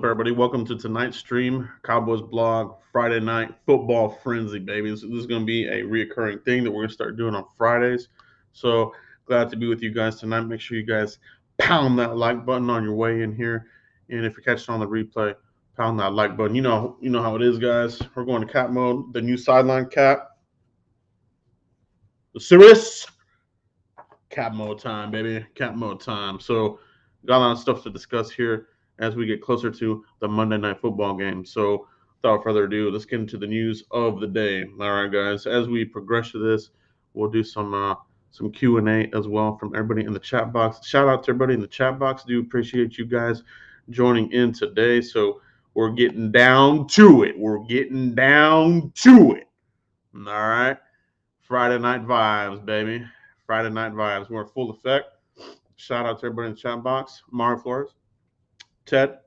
everybody? Welcome to tonight's stream, Cowboys blog, Friday night football frenzy, baby. This is going to be a reoccurring thing that we're going to start doing on Fridays. So glad to be with you guys tonight. Make sure you guys pound that like button on your way in here, and if you're catching on the replay, pound that like button. You know how it is, guys. We're going to cap mode. The new sideline cap, the serious cap mode time, baby. Cap mode time. So got a lot of stuff to discuss here as we get closer to the Monday night football game. So without further ado, let's get into the news of the day. All right, guys. As we progress to this, we'll do some Q&A as well from everybody in the chat box. Shout out to everybody in the chat box. Do appreciate you guys joining in today. So we're getting down to it. We're getting down to it. All right. Friday night vibes, baby. Friday night vibes. We're in full effect. Shout out to everybody in the chat box. Amari Flores, Ted,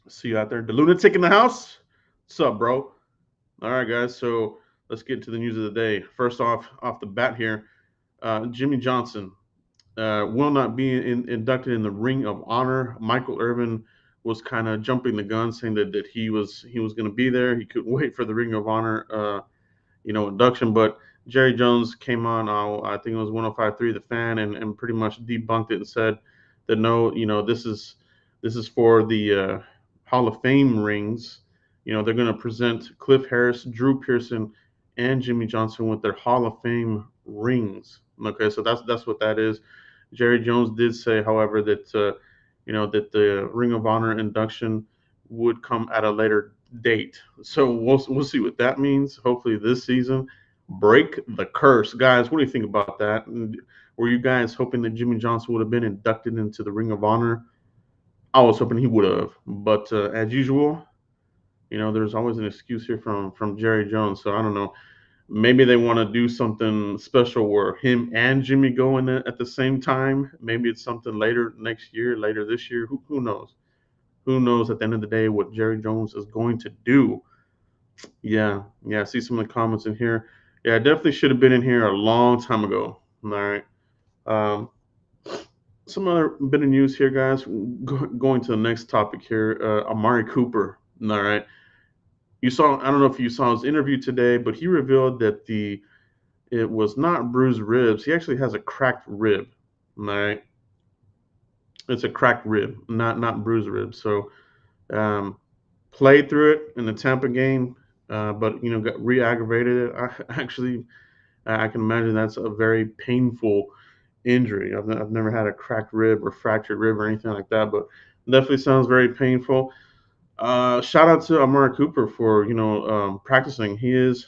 see you out there. The lunatic in the house. What's up, bro? All right, guys. So let's get to the news of the day. First off the bat here, Jimmy Johnson will not be inducted in the Ring of Honor. Michael Irvin was kind of jumping the gun, saying that he was going to be there. He couldn't wait for the Ring of Honor induction. But Jerry Jones came on, I think it was 105.3 The Fan, and pretty much debunked it and said that no, this is for the Hall of Fame rings. They're going to present Cliff Harris, Drew Pearson, and Jimmy Johnson with their Hall of Fame rings. Okay, so that's what that is. Jerry Jones did say, however, that that the Ring of Honor induction would come at a later date. So we'll see what that means. Hopefully this season. Break the curse, guys. What do you think about that? Were you guys hoping that Jimmy Johnson would have been inducted into the Ring of Honor? I was hoping he would have, but as usual, there's always an excuse here from Jerry Jones. So I don't know. Maybe they want to do something special where him and Jimmy go in at the same time. Maybe it's something later next year, later this year. Who knows? Who knows at the end of the day what Jerry Jones is going to do? Yeah. I see some of the comments in here. Yeah, I definitely should have been in here a long time ago. All right. Um, some other bit of news here, guys. Going to the next topic here. Amari Cooper. All right. I don't know if you saw his interview today, but he revealed that it was not bruised ribs. He actually has a cracked rib. All right. It's a cracked rib, not bruised ribs. So um, played through it in the Tampa game, but got re-aggravated. I can imagine that's a very painful injury. I've never had a cracked rib or fractured rib or anything like that, but definitely sounds very painful. Shout out to Amari Cooper for practicing. He is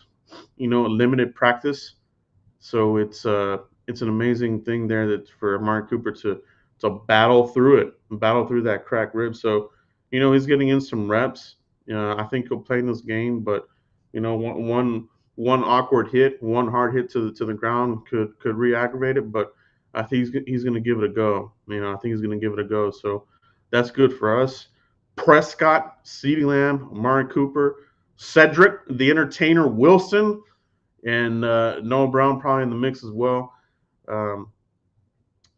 limited practice, so it's an amazing thing there that for Amari Cooper to battle through that cracked rib. So he's getting in some reps. I think he'll play in this game, but one awkward hit, one hard hit to the ground could re-aggravate it. But I think he's going to give it a go. I think he's going to give it a go. So that's good for us. Prescott, CeeDee Lamb, Amari Cooper, Cedric, the Entertainer Wilson, and Noah Brown probably in the mix as well.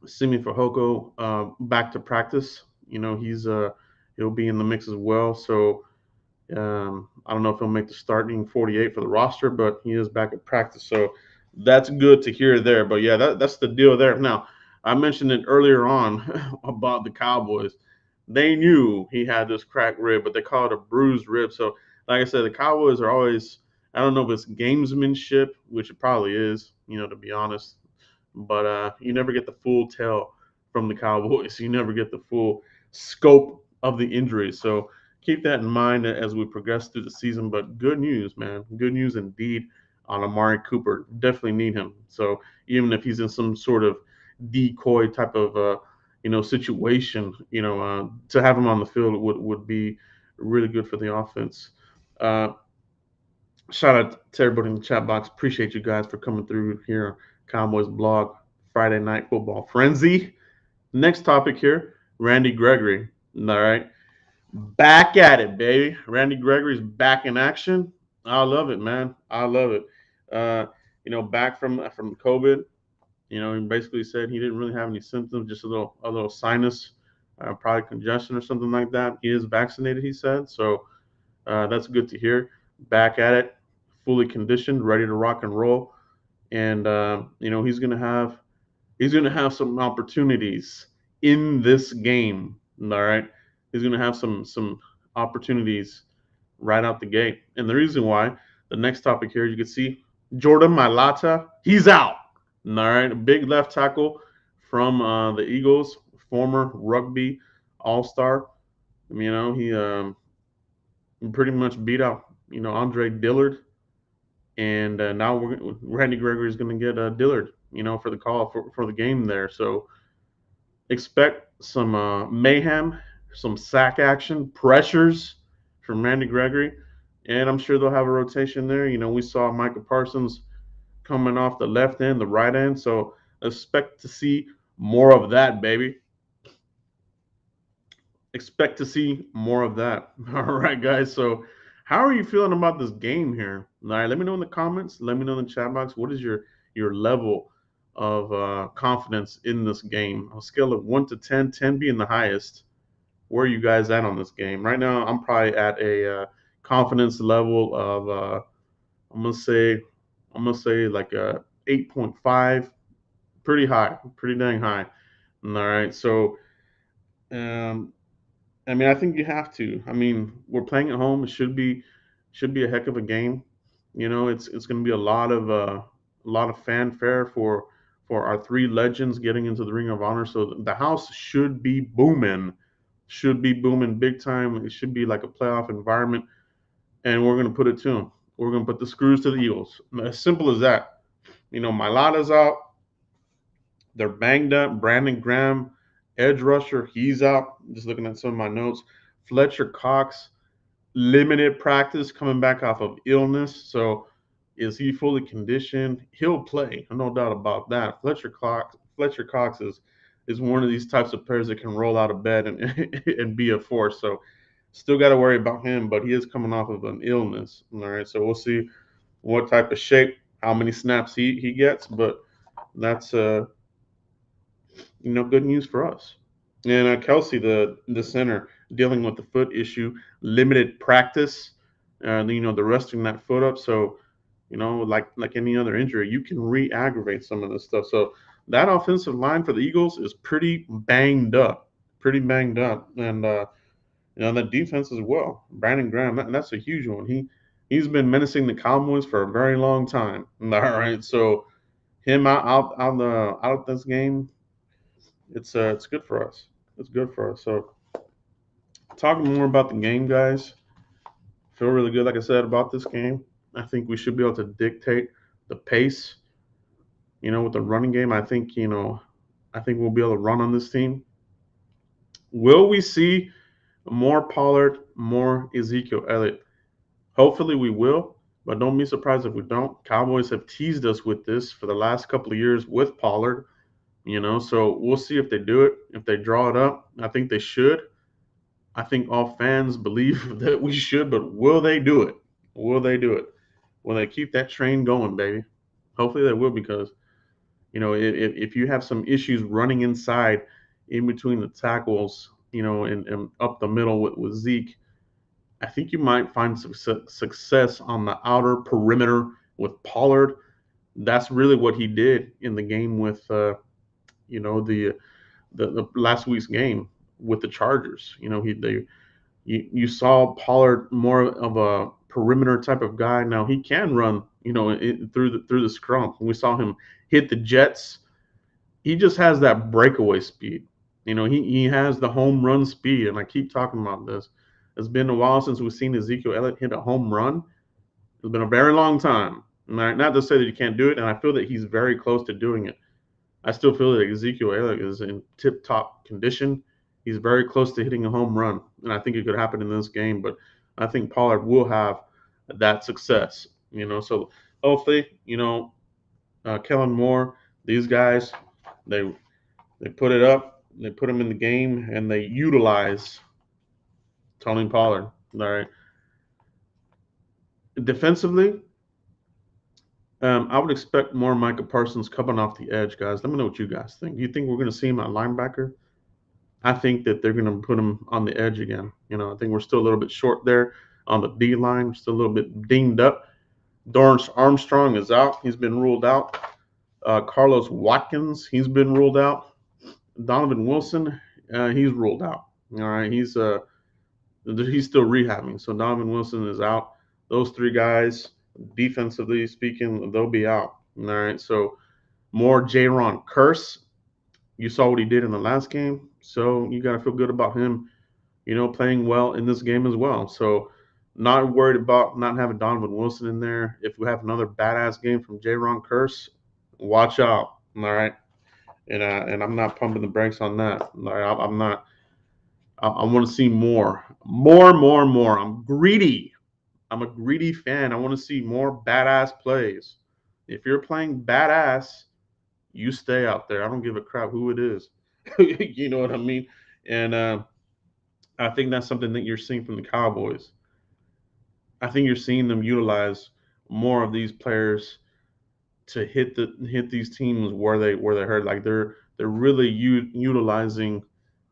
Simi Fehoko back to practice. He'll be in the mix as well. So I don't know if he'll make the starting 48 for the roster, but he is back at practice. So that's good to hear there. But yeah, that's the deal there. Now, I mentioned it earlier on about the Cowboys. They knew he had this cracked rib, but they call it a bruised rib. So, like I said, the Cowboys are always, I don't know if it's gamesmanship, which it probably is, to be honest. But you never get the full tell from the Cowboys. You never get the full scope of the injury. So keep that in mind as we progress through the season. But good news, man. Good news indeed on Amari Cooper. Definitely need him. So even if he's in some sort of decoy type of situation, to have him on the field would be really good for the offense. Uh, Shout out to everybody in the chat box. Appreciate you guys for coming through here. Cowboys blog, Friday night football frenzy. Next topic here, Randy Gregory. All right. Back at it, baby. Randy Gregory's back in action. I love it, man. I love it. Back from COVID. He basically said he didn't really have any symptoms, just a little sinus probably congestion or something like that. He is vaccinated, he said, so that's good to hear. Back at it, fully conditioned, ready to rock and roll, and he's gonna have some opportunities in this game. All right, he's gonna have some opportunities right out the gate. And the reason why, the next topic here, you can see Jordan Mailata, he's out. All right, a big left tackle from the Eagles, former rugby all-star. He pretty much beat out Andre Dillard, and now Randy Gregory is going to get Dillard, for the call for the game there. So expect some mayhem, some sack action, pressures from Randy Gregory, and I'm sure they'll have a rotation there. We saw Michael Parsons coming off the left end, the right end, so expect to see more of that, baby. Expect to see more of that. All right, guys. So, how are you feeling about this game here? All right, let me know in the comments. Let me know in the chat box. What is your level of confidence in this game? On a scale of 1 to 10, 10 being the highest. Where are you guys at on this game? Right now, I'm probably at a confidence level of I'm gonna say like a 8.5, pretty high, pretty dang high. All right, so um, I think you have to. We're playing at home. It should be a heck of a game. It's going to be a lot of fanfare for our three legends getting into the Ring of Honor. So the house should be booming big time. It should be like a playoff environment, and we're going to put it to them. We're going to put the screws to the Eagles. As simple as that. Milata's out. They're banged up. Brandon Graham, edge rusher, he's out. Just looking at some of my notes. Fletcher Cox, limited practice, coming back off of illness. So is he fully conditioned? He'll play, no doubt about that. Fletcher Cox is one of these types of players that can roll out of bed and and be a force. So still got to worry about him, but he is coming off of an illness. All right, so we'll see what type of shape, how many snaps he gets, but that's good news for us. And Kelsey, the center, dealing with the foot issue, limited practice. The resting that foot up. So, like any other injury, you can re-aggravate some of this stuff. So that offensive line for the Eagles is pretty banged up, and that defense as well. Brandon Graham, that's a huge one. He's been menacing the Cowboys for a very long time. All right, so him out of this game, it's good for us. It's good for us. So talking more about the game, guys. Feel really good, like I said, about this game. I think we should be able to dictate the pace. With the running game, I think we'll be able to run on this team. Will we see more Pollard, more Ezekiel Elliott? Hopefully we will, but don't be surprised if we don't. Cowboys have teased us with this for the last couple of years with Pollard. So we'll see if they do it, if they draw it up. I think they should. I think all fans believe that we should, but will they do it? Will they do it? Will they keep that train going, baby? Hopefully they will, because if you have some issues running inside, in between the tackles, and up the middle with Zeke, I think you might find success on the outer perimeter with Pollard. That's really what he did in the game with the last week's game with the Chargers. You saw Pollard more of a perimeter type of guy. Now he can run, through the scrum. We saw him hit the Jets. He just has that breakaway speed. He has the home run speed, and I keep talking about this. It's been a while since we've seen Ezekiel Elliott hit a home run. It's been a very long time. Not to say that he can't do it, and I feel that he's very close to doing it. I still feel that Ezekiel Elliott is in tip-top condition. He's very close to hitting a home run, and I think it could happen in this game. But I think Pollard will have that success. So hopefully, Kellen Moore, these guys, they put it up, they put him in the game, and they utilize Tony Pollard. All right. Defensively, I would expect more Micah Parsons coming off the edge, guys. Let me know what you guys think. Do you think we're going to see him at linebacker? I think that they're going to put him on the edge again. I think we're still a little bit short there on the D line. We're still a little bit dinged up. Dorrance Armstrong is out. He's been ruled out. Carlos Watkins, he's been ruled out. Donovan Wilson, he's ruled out. All right, he's still rehabbing. So Donovan Wilson is out. Those three guys, defensively speaking, they'll be out. All right, so more Jaron Curse. You saw what he did in the last game, so you got to feel good about him, playing well in this game as well. So not worried about not having Donovan Wilson in there. If we have another badass game from Jaron Curse, watch out. All right, and I'm not pumping the brakes on that. All right, I'm not. I want to see more, more, more, more. I'm greedy. I'm a greedy fan. I want to see more badass plays. If you're playing badass, you stay out there. I don't give a crap who it is. You know what I mean? And I think that's something that you're seeing from the Cowboys. I think you're seeing them utilize more of these players to hit these teams where they hurt. Like they're really utilizing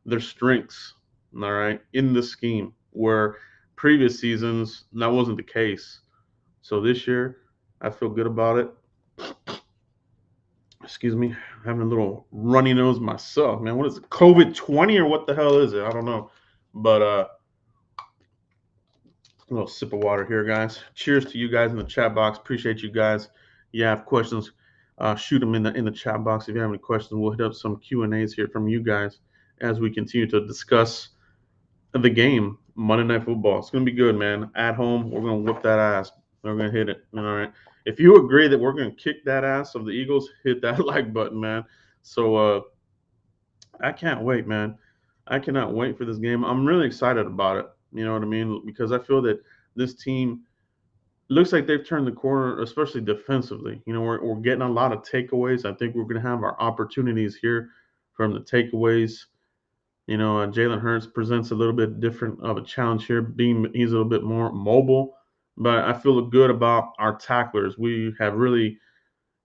their strengths. All right, in the scheme where previous seasons that wasn't the case. So this year, I feel good about it. Excuse me, having a little runny nose myself, man. What is it, COVID-20 or what the hell is it? I don't know. But a little sip of water here, guys. Cheers to you guys in the chat box. Appreciate you guys. You have questions, shoot them in the chat box. If you have any questions, we'll hit up some Q&As here from you guys as we continue to discuss the game, Monday Night Football. It's gonna be good, man. At home, we're gonna whoop that ass. We're gonna hit it. All right. If you agree that we're gonna kick that ass of the Eagles, hit that like button, man. So I can't wait, man. I cannot wait for this game. I'm really excited about it. You know what I mean? Because I feel that this team looks like they've turned the corner, especially defensively. We're getting a lot of takeaways. I think we're going to have our opportunities here from the takeaways. Jalen Hurts presents a little bit different of a challenge here, being he's a little bit more mobile. But I feel good about our tacklers. We have really,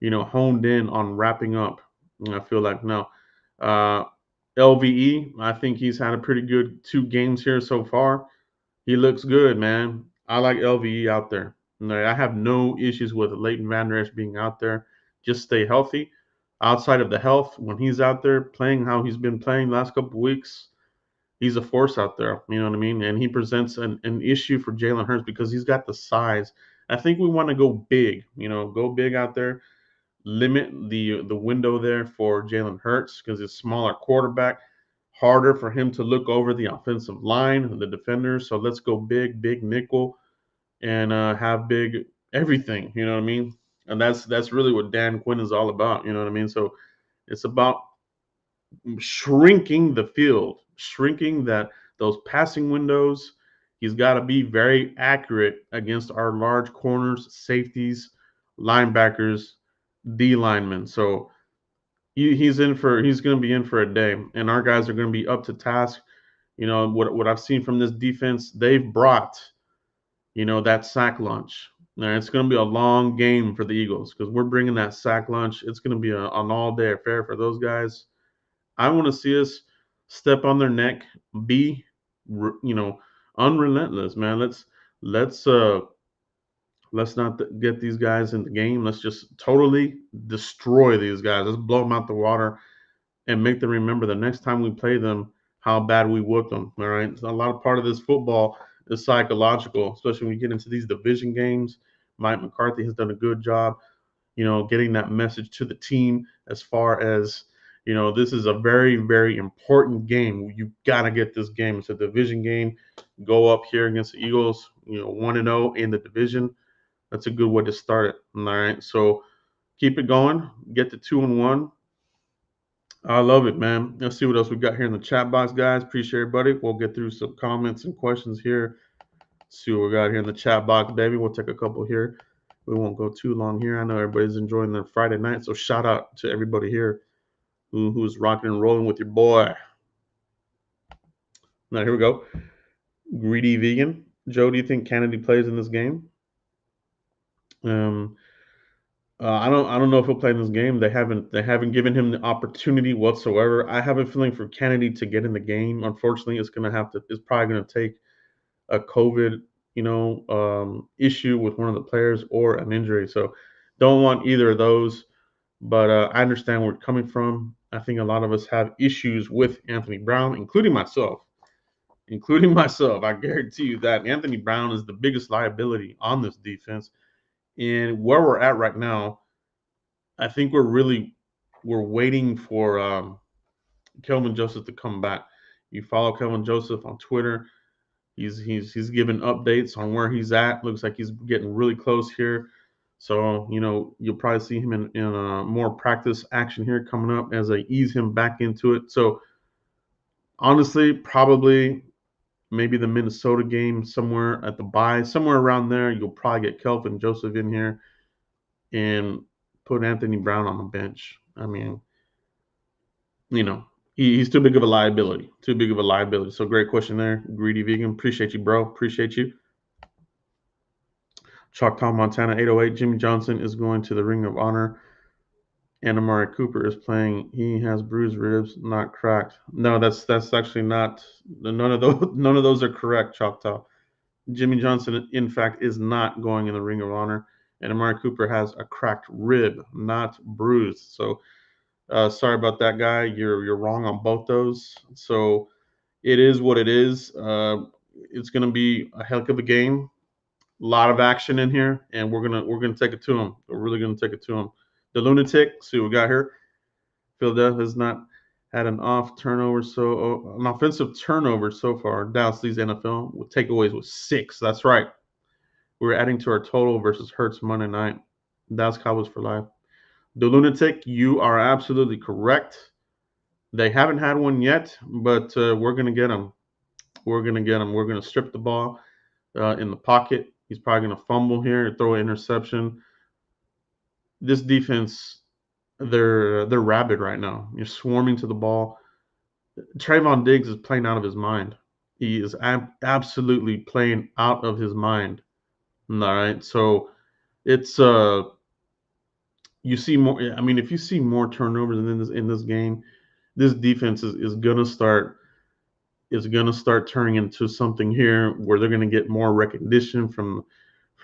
honed in on wrapping up. And I feel like now, uh, LVE, I think he's had a pretty good 2 games here so far. He looks good, man. I like LVE out there. I have no issues with Leighton Vander Esch being out there. Just stay healthy. Outside of the health, when he's out there playing how he's been playing the last couple of weeks, he's a force out there. You know what I mean? And he presents an issue for Jalen Hurts because he's got the size. I think we want to go big. Go big out there. Limit the window there for Jalen Hurts because he's a smaller quarterback. Harder for him to look over the offensive line, the defenders. So let's go big, big nickel, and have big everything. You know what I mean? And that's really what Dan Quinn is all about. You know what I mean? So it's about shrinking the field, shrinking those passing windows. He's got to be very accurate against our large corners, safeties, linebackers, D linemen. So he's going to be in for a day, and our guys are going to be up to task. What I've seen from this defense, they've brought that sack lunch. Now, it's going to be a long game for the Eagles because we're bringing that sack lunch. It's going to be an all-day affair for those guys. I want to see us step on their neck, be unrelentless, man. Let's not get these guys in the game. Let's just totally destroy these guys. Let's blow them out the water and make them remember the next time we play them how bad we whooped them. All right. So a lot of part of this football is psychological, especially when you get into these division games. Mike McCarthy has done a good job, getting that message to the team as far as, this is a very, very important game. You got to get this game. It's a division game. Go up here against the Eagles, 1-0 in the division. That's a good way to start it. All right. So keep it going. Get to 2-1. I love it, man. Let's see what else we got here in the chat box, guys. Appreciate everybody. We'll get through some comments and questions here. See what we got here in the chat box, baby. We'll take a couple here. We won't go too long here. I know everybody's enjoying their Friday night, so shout out to everybody here who's rocking and rolling with your boy. Now, here we go. Greedy Vegan. Joe, do you think Kennedy plays in this game? I don't know if he'll play in this game. They haven't given him the opportunity whatsoever. I have a feeling for Kennedy to get in the game. Unfortunately, it's probably gonna take a COVID, issue with one of the players or an injury. So don't want either of those. But I understand where it's coming from. I think a lot of us have issues with Anthony Brown, including myself. Including myself, I guarantee you that Anthony Brown is the biggest liability on this defense. And where we're at right now, I think we're waiting for Kelvin Joseph to come back. You follow Kelvin Joseph on Twitter. He's giving updates on where he's at. Looks like he's getting really close here. So you'll probably see him in more practice action here coming up as they ease him back into it. So honestly, probably maybe the Minnesota game somewhere at the bye, somewhere around there. You'll probably get Kelvin Joseph in here and put Anthony Brown on the bench. I mean, you know, he's too big of a liability. Too big of a liability. So great question there, Greedy Vegan. Appreciate you, bro. Appreciate you. Choctaw, Montana, 808. Jimmy Johnson is going to the Ring of Honor. And Amari Cooper is playing. He has bruised ribs, not cracked. No, that's actually not. None of those. None of those are correct, Choctaw. Jimmy Johnson, in fact, is not going in the Ring of Honor, and Amari Cooper has a cracked rib, not bruised. So sorry about that, guy. You're wrong on both those. So it is what it is. It's going to be a heck of a game. A lot of action in here, and we're gonna take it to him. We're really gonna take it to him. The lunatic. See what we got here. Philadelphia has not had an an offensive turnover so far. Dallas leads NFL with takeaways with 6. That's right. We're adding to our total versus Hurts Monday night. Dallas Cowboys for life. The lunatic, you are absolutely correct. They haven't had one yet, but we're gonna get them. We're gonna get them. We're gonna strip the ball in the pocket. He's probably gonna fumble here, throw an interception. This defense, they're rabid right now. You're swarming to the ball. Trayvon Diggs is playing out of his mind. He is absolutely playing out of his mind. All right, so it's you see more. I mean, if you see more turnovers in this game, this defense is gonna start turning into something here where they're gonna get more recognition from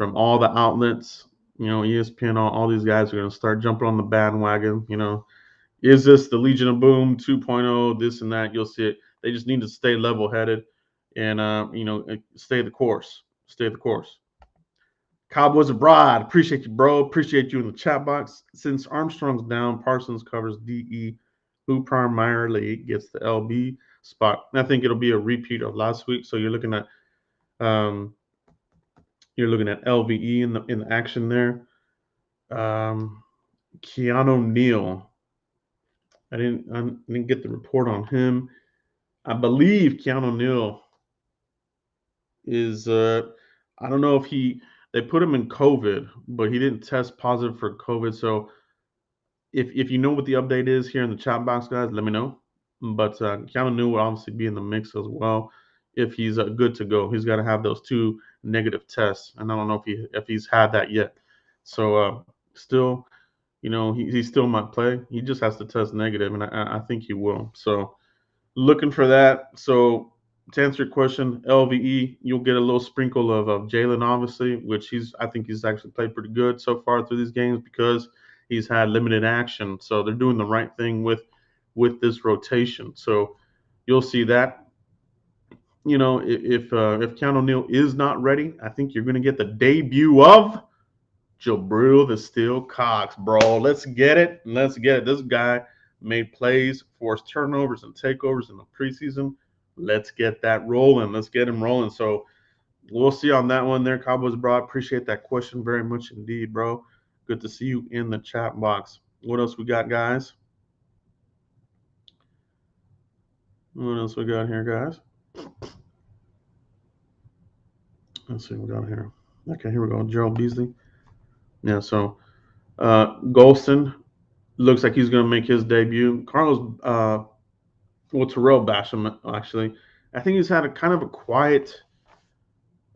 all the outlets. ESPN, all these guys are gonna start jumping on the bandwagon. Is this the Legion of Boom 2.0? This and that. You'll see it. They just need to stay level headed and stay the course. Stay the course. Cowboys abroad. Appreciate you, bro. Appreciate you in the chat box. Since Armstrong's down, Parsons covers DE, who primarily gets the LB spot. I think it'll be a repeat of last week. So um, you're looking at LVE in the action there. Keanu Neal. I didn't get the report on him. I believe Keanu Neal is I don't know if they put him in COVID, but he didn't test positive for COVID. So if you know what the update is here in the chat box, guys, let me know. But Keanu Neal will obviously be in the mix as well if he's good to go. He's got to have those 2 negative tests, and I don't know if he's had that yet. So still, he still might play. He just has to test negative, and I think he will. So looking for that. So to answer your question, LVE, you'll get a little sprinkle of Jalen, obviously, which I think he's actually played pretty good so far through these games because he's had limited action. So they're doing the right thing with this rotation. So you'll see that. If Keanu Neal is not ready, I think you're going to get the debut of Jabril the Steel Cox, bro. Let's get it. Let's get it. This guy made plays, forced turnovers and takeovers in the preseason. Let's get that rolling. Let's get him rolling. So we'll see on that one there, Cowboys bro. I appreciate that question very much indeed, bro. Good to see you in the chat box. What else we got, guys? What else we got here, guys? Let's see what we got here. Okay, here we go. Gerald Beasley. Yeah, so Golston looks like he's going to make his debut. Carlos, Terrell Basham, actually. I think he's had a kind of a quiet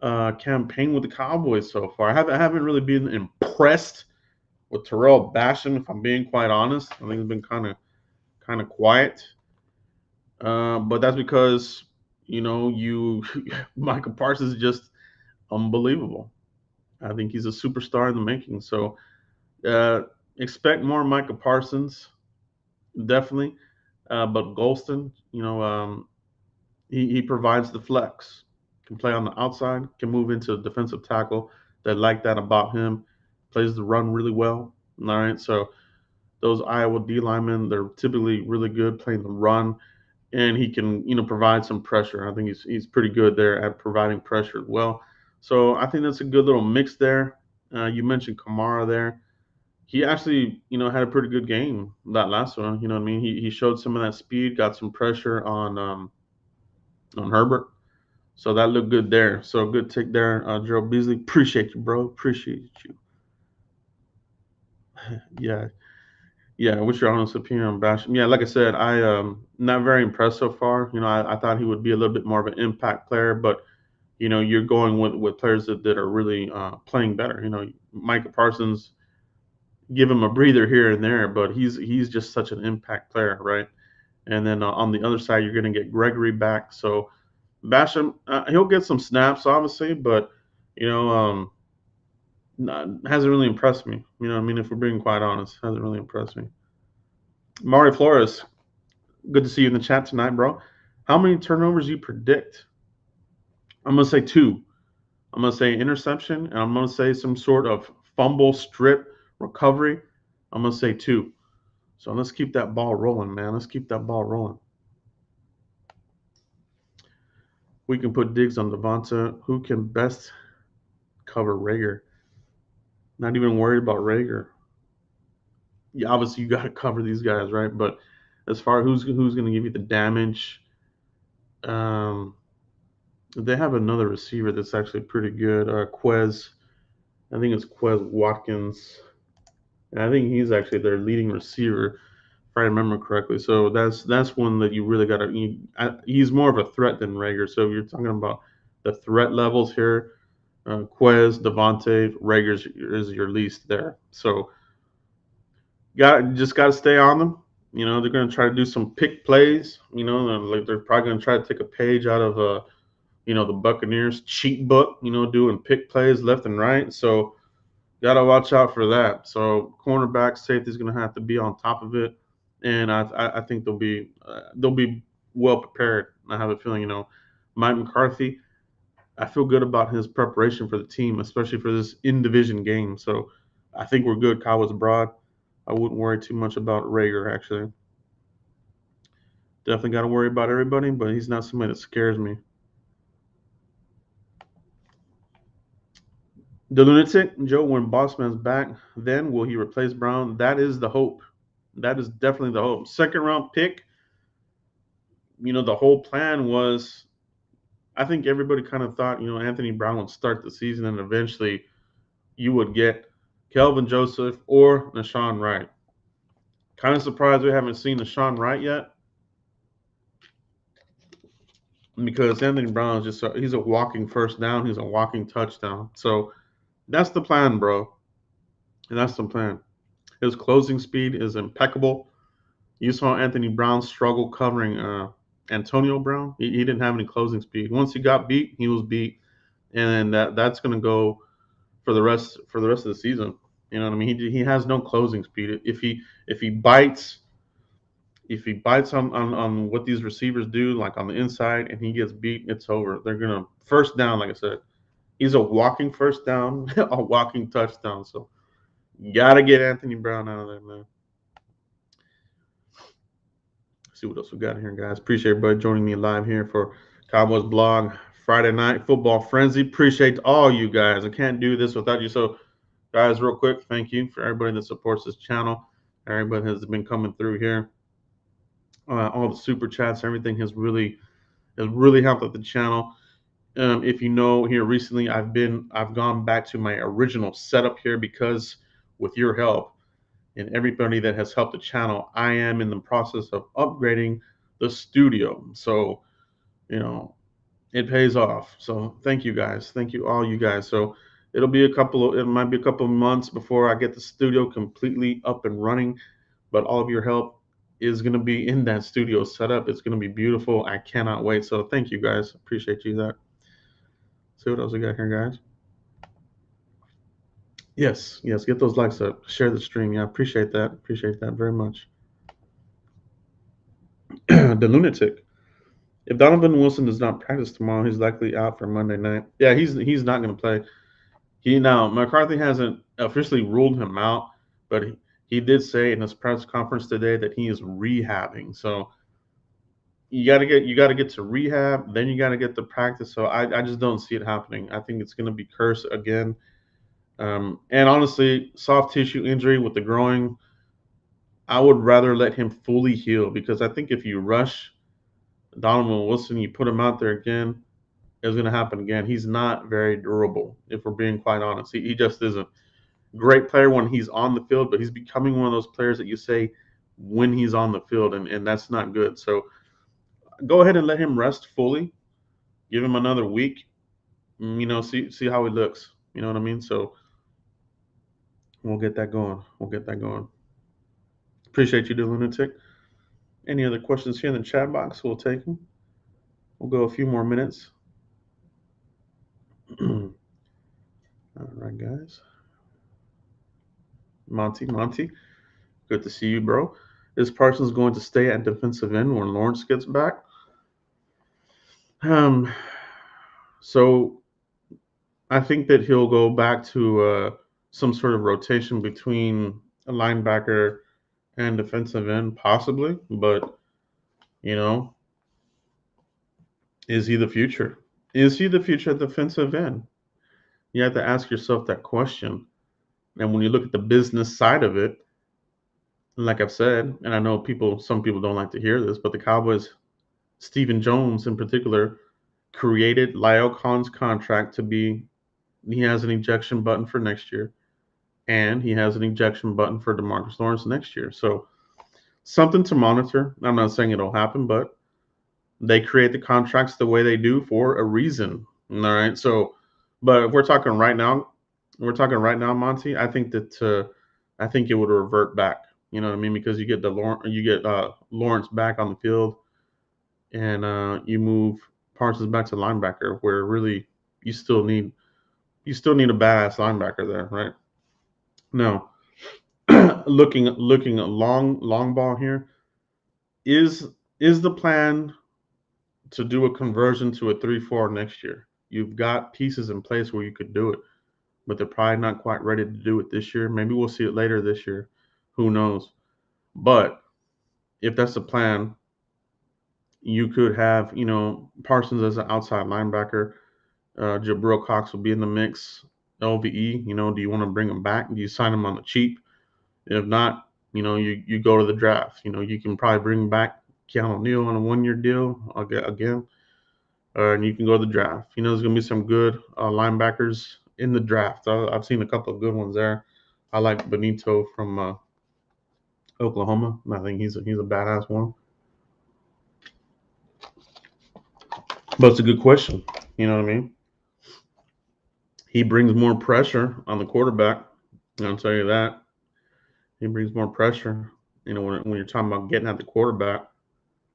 campaign with the Cowboys so far. I haven't really been impressed With Terrell Basham, if I'm being quite honest, I think he's been kind of quiet. But that's because you Michael Parsons is just unbelievable. I think he's a superstar in the making. So uh, expect more Michael Parsons, definitely. But Golston, he provides the flex. Can play on the outside, can move into defensive tackle. They like that about him. Plays the run really well. All right, so those Iowa D linemen, they're typically really good playing the run, and he can provide some pressure. I think he's pretty good there at providing pressure as well. So I think that's a good little mix there. You mentioned Kamara there. He actually had a pretty good game that last one. You know what I mean? He showed some of that speed, got some pressure on Herbert. So that looked good there. So good take there, Joe Beasley. Appreciate you, bro. Appreciate you. Yeah, yeah. What's your honest opinion on Basham? Yeah, like I said, I not very impressed so far. I thought he would be a little bit more of an impact player, but you're going with players that are really playing better. Micah Parsons, give him a breather here and there, but he's just such an impact player, right? And then on the other side, you're going to get Gregory back. So Basham, he'll get some snaps, obviously, but you know, hasn't really impressed me. You know what I mean? If we're being quite honest, hasn't really impressed me. Mari Flores, good to see you in the chat tonight, bro. How many turnovers you predict? I'm gonna say two. I'm gonna say interception, and I'm gonna say some sort of fumble strip recovery. I'm gonna say two. So let's keep that ball rolling, man. Let's keep that ball rolling. We can put Diggs on Devonta. Who can best cover Rager? Not even worried about Rager. Yeah, obviously you got to cover these guys, right? But as far as who's going to give you the damage, um, they have another receiver that's actually pretty good. Quez, I think it's Quez Watkins, and I think he's actually their leading receiver, if I remember correctly. So that's one that you really got to. He's more of a threat than Rager. So if you're talking about the threat levels here, Quez, Devontae, Rager is your least there. So got to stay on them. They're going to try to do some pick plays. Like they're probably going to try to take a page out of the Buccaneers cheat book. Doing pick plays left and right. So got to watch out for that. So cornerback, safety is going to have to be on top of it, and I think they'll be well prepared. I have a feeling. Mike McCarthy. I feel good about his preparation for the team, especially for this in division game. So I think we're good. Cowboys abroad. I wouldn't worry too much about Rager, actually. Definitely got to worry about everybody, but he's not somebody that scares me. The lunatic, Joe, when Bossman's back, then will he replace Brown? That is the hope. That is definitely the hope. Second round pick, the whole plan was, I think everybody kind of thought, Anthony Brown would start the season and eventually you would get Kelvin Joseph or Nashawn Wright. Kind of surprised we haven't seen Nashawn Wright yet, because Anthony Brown is he's a walking first down, he's a walking touchdown. So that's the plan, bro. And that's the plan. His closing speed is impeccable. You saw Anthony Brown struggle covering Antonio Brown. He didn't have any closing speed. Once he got beat, he was beat, and that's going to go for the rest of the season. You know what I mean? He has no closing speed. If he bites on what these receivers do, like on the inside, and he gets beat, it's over. They're gonna first down, like I said. He's a walking first down, a walking touchdown. So you gotta get Anthony Brown out of there, man. Let's see what else we got here, guys. Appreciate everybody joining me live here for Cowboys Blog Friday Night Football Frenzy. Appreciate all you guys. I can't do this without you. So, guys, real quick, thank you for everybody that supports this channel. Everybody has been coming through here. All the super chats, everything has really helped out the channel. If you know, here recently, I've gone back to my original setup here because with your help and everybody that has helped the channel, I am in the process of upgrading the studio. So, it pays off. So thank you guys. Thank you all you guys. So It might be a couple of months before I get the studio completely up and running, but all of your help is going to be in that studio setup. It's going to be beautiful. I cannot wait. So thank you guys. Appreciate you that. See what else we got here, guys. Yes, yes, get those likes up. Share the stream. Yeah, appreciate that. Appreciate that very much. The lunatic. If Donovan Wilson does not practice tomorrow, he's likely out for Monday night. Yeah, he's not going to play. McCarthy hasn't officially ruled him out, but he did say in his press conference today that he is rehabbing. So you got to get to rehab, then you got to get to practice. So I just don't see it happening. I think it's going to be cursed again. And honestly, soft tissue injury with the groin, I would rather let him fully heal because I think if you rush Donovan Wilson, you put him out there again, it's going to happen again. He's not very durable, if we're being quite honest. He just isn't. Great player when he's on the field, but he's becoming one of those players that you say when he's on the field, and that's not good. So go ahead and let him rest fully. Give him another week. See how he looks. You know what I mean? So we'll get that going. We'll get that going. Appreciate you, the lunatic. Any other questions here in the chat box? We'll take them. We'll go a few more minutes. All right, guys. Monty, good to see you, bro. Is Parsons going to stay at defensive end when Lawrence gets back? So I think that he'll go back to some sort of rotation between a linebacker and defensive end, possibly. But is he the future? Is he the future defensive end? You have to ask yourself that question. And when you look at the business side of it, like I've said, and I know some people don't like to hear this, but the Cowboys, Stephen Jones in particular, created Lyle Khan's contract to be, he has an ejection button for next year, and he has an ejection button for DeMarcus Lawrence next year. So something to monitor. I'm not saying it'll happen, but they create the contracts the way they do for a reason. All right. So, but if we're talking right now, Monty, I think it would revert back. You know what I mean? Because you get Lawrence back on the field, and you move Parsons back to linebacker, where really you still need a badass linebacker there, right? No, looking at long ball here. Is the plan to do a conversion to a 3-4 next year? You've got pieces in place where you could do it, but they're probably not quite ready to do it this year. Maybe we'll see it later this year. Who knows? But if that's the plan, you could have, Parsons as an outside linebacker. Jabril Cox will be in the mix. LVE, do you want to bring him back? Do you sign him on the cheap? If not, you go to the draft. You can probably bring back Keanu Neal on a 1-year deal again. And you can go to the draft. There's going to be some good linebackers in the draft. I've seen a couple of good ones there. I like Benito from Oklahoma. I think he's a badass one. But it's a good question. You know what I mean? He brings more pressure on the quarterback. I'll tell you that. He brings more pressure. When you're talking about getting at the quarterback,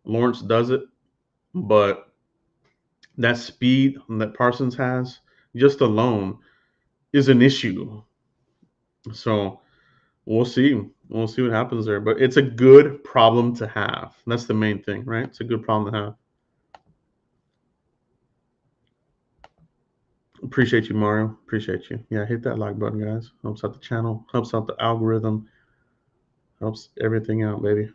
Lawrence does it, but that speed that Parsons has, just alone, is an issue. So we'll see. We'll see what happens there. But it's a good problem to have. That's the main thing, right? It's a good problem to have. Appreciate you, Mario. Appreciate you. Yeah, hit that like button, guys. Helps out the channel. Helps out the algorithm. Helps everything out, baby.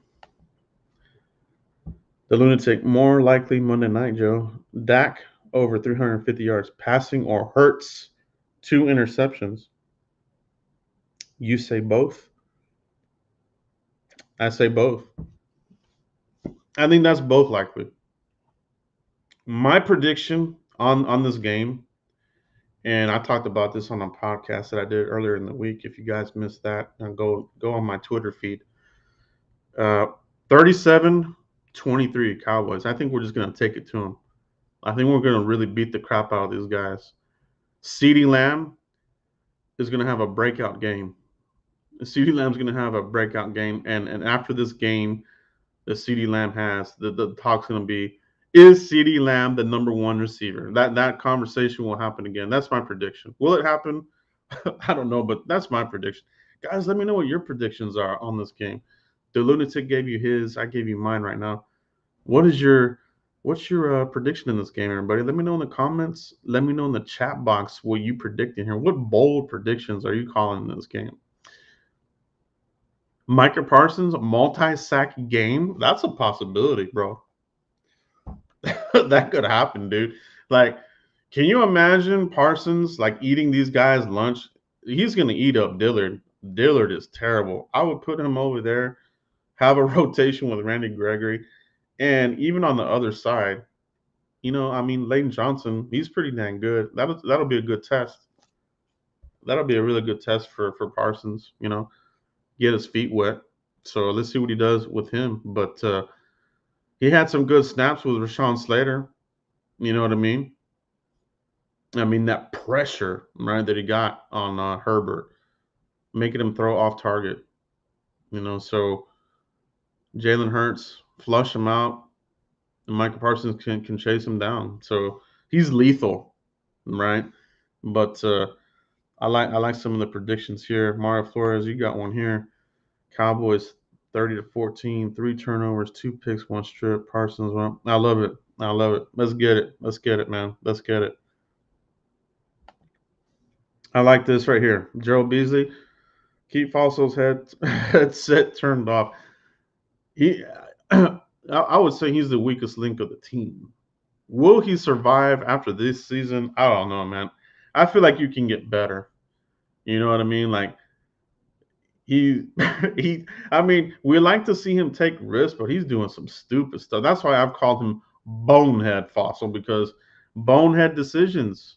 The lunatic, more likely Monday night, Joe. Dak over 350 yards passing or Hurts 2 interceptions. You say both? I say both. I think that's both likely. My prediction on this game, and I talked about this on a podcast that I did earlier in the week. If you guys missed that, go on my Twitter feed. 37-23 Cowboys. I think we're just going to take it to them. I think we're going to really beat the crap out of these guys. CeeDee Lamb is going to have a breakout game. CeeDee Lamb's going to have a breakout game, and after this game that CeeDee Lamb has, the talk's going to be, is CeeDee Lamb the number one receiver? That conversation will happen again. That's my prediction. Will it happen? I don't know, but that's my prediction. Guys, let me know what your predictions are on this game. The Lunatic gave you his. I gave you mine right now. What is your What's your prediction in this game, everybody? Let me know in the comments. Let me know in the chat box what you predicting here. What bold predictions are you calling in this game? Micah Parsons multi-sack game? That's a possibility, bro. That could happen, dude. Like, can you imagine Parsons like eating these guys' lunch? He's gonna eat up Dillard. Dillard is terrible. I would put him over there, have a rotation with Randy Gregory, and even on the other side, I mean, Lane Johnson, he's pretty dang good. That'll be a good test. That'll be a really good test for Parsons. Get his feet wet. So let's see what he does with him. But he had some good snaps with Rashawn Slater. You know what I mean? I mean that pressure, right, that he got on Herbert, making him throw off target. So Jalen Hurts flush him out, and Michael Parsons can chase him down. So he's lethal, right? But I like some of the predictions here. Mario Flores, you got one here. Cowboys 30-14, 3 turnovers, 2 picks, 1 strip. Parsons, well, I love it. I love it. Let's get it. Let's get it, man. Let's get it. I like this right here. Gerald Beasley, keep Fossil's headset turned off. He, I would say he's the weakest link of the team. Will he survive after this season? I don't know, man. I feel like you can get better. You know what I mean? Like he he I mean, we like to see him take risks, but he's doing some stupid stuff. That's why I've called him bonehead Fossil, because bonehead decisions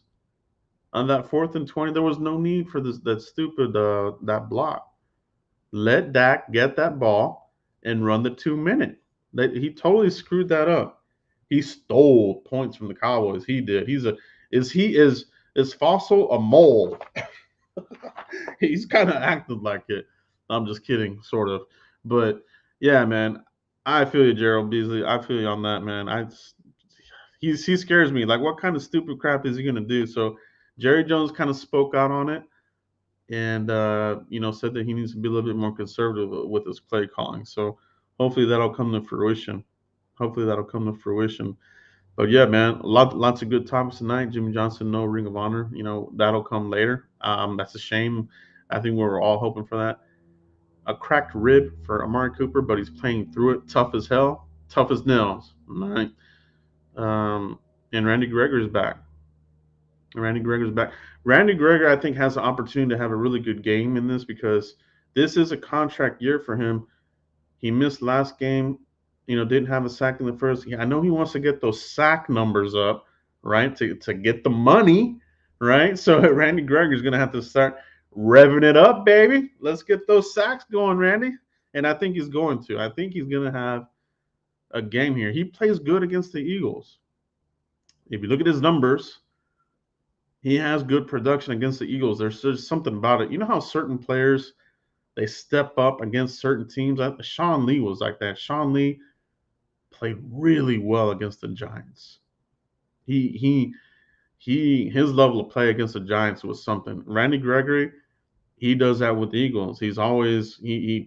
on that 4th and 20, there was no need for that stupid that block. Let Dak get that ball and run the 2 minute. He totally screwed that up. He stole points from the Cowboys. He did. Is Fossil a mole? He's kind of acted like it. I'm just kidding, sort of. But yeah, man, I feel you, Gerald Beasley. I feel you on that, man. He scares me. Like, what kind of stupid crap is he gonna do? So Jerry Jones kind of spoke out on it, and said that he needs to be a little bit more conservative with his play calling. So hopefully that'll come to fruition. But yeah, man, lots of good topics tonight. Jimmy Johnson, no Ring of Honor. That'll come later. That's a shame. I think we were all hoping for that. A cracked rib for Amari Cooper, but he's playing through it, tough as hell, tough as nails. All right. And Randy Gregory's back. Randy Gregory, I think, has an opportunity to have a really good game in this, because this is a contract year for him. He missed last game, didn't have a sack in the first. I know he wants to get those sack numbers up, right, to get the money, right? So Randy Gregory's going to have to start revving it up, baby. Let's get those sacks going, Randy. And I think he's going to. I think he's going to have a game here. He plays good against the Eagles. If you look at his numbers, he has good production against the Eagles. There's just something about it. You know how certain players, they step up against certain teams? Sean Lee was like that. Sean Lee played really well against the Giants. His level of play against the Giants was something. Randy Gregory, he does that with the Eagles. He's always he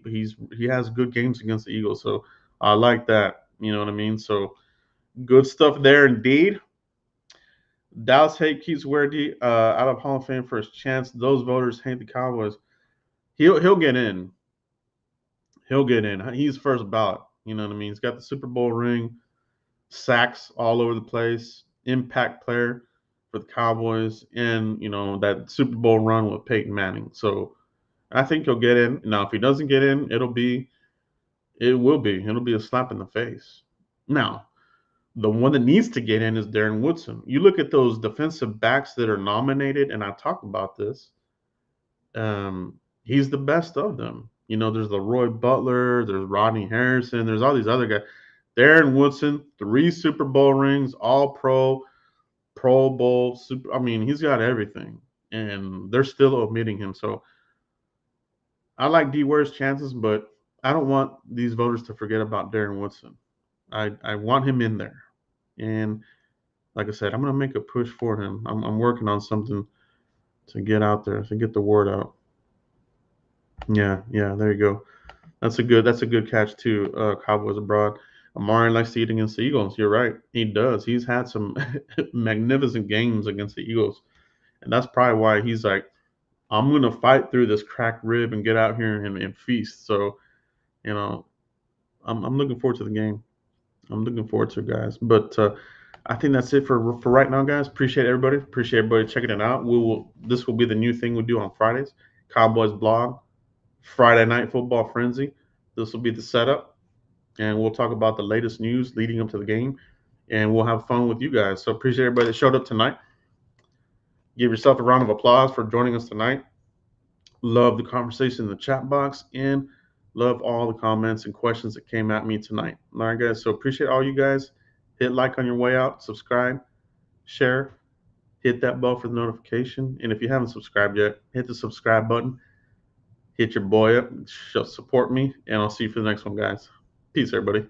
has good games against the Eagles. So I like that. You know what I mean? So good stuff there indeed. Dallas hate keeps Werdy out of Hall of Fame for his chance. Those voters hate the Cowboys. He'll get in. He'll get in. He's first ballot. You know what I mean? He's got the Super Bowl ring, sacks all over the place, impact player for the Cowboys, and that Super Bowl run with Peyton Manning. So I think he'll get in. Now, if he doesn't get in, it'll be a slap in the face. Now, the one that needs to get in is Darren Woodson. You look at those defensive backs that are nominated, and I talk about this. He's the best of them. There's Leroy Butler, there's Rodney Harrison, there's all these other guys. Darren Woodson, 3 Super Bowl rings, All Pro, Pro Bowl, he's got everything. and they're still omitting him. So I like D Ware's chances, but I don't want these voters to forget about Darren Woodson. I want him in there, and like I said, I'm gonna make a push for him. I'm working on something to get out there to get the word out. Yeah, yeah, there you go. That's a good catch too. Cowboys abroad. Amari likes to eat against the Eagles. You're right. He does. He's had some magnificent games against the Eagles. And that's probably why he's like, I'm gonna fight through this cracked rib and get out here and feast. So, you know, I'm looking forward to the game. I'm looking forward to it, guys. But I think that's it for right now, guys. Appreciate everybody. Appreciate everybody checking it out. This will be the new thing we do on Fridays. Cowboys blog, Friday night football frenzy. This will be the setup, and we'll talk about the latest news leading up to the game, and we'll have fun with you guys. So appreciate everybody that showed up tonight. Give yourself a round of applause for joining us tonight. Love the conversation in the chat box and love all the comments and questions that came at me tonight. All right, guys. So appreciate all you guys. Hit like on your way out, subscribe, share, hit that bell for the notification. And if you haven't subscribed yet, hit the subscribe button. Hit your boy up, support me, and I'll see you for the next one, guys. Peace, everybody.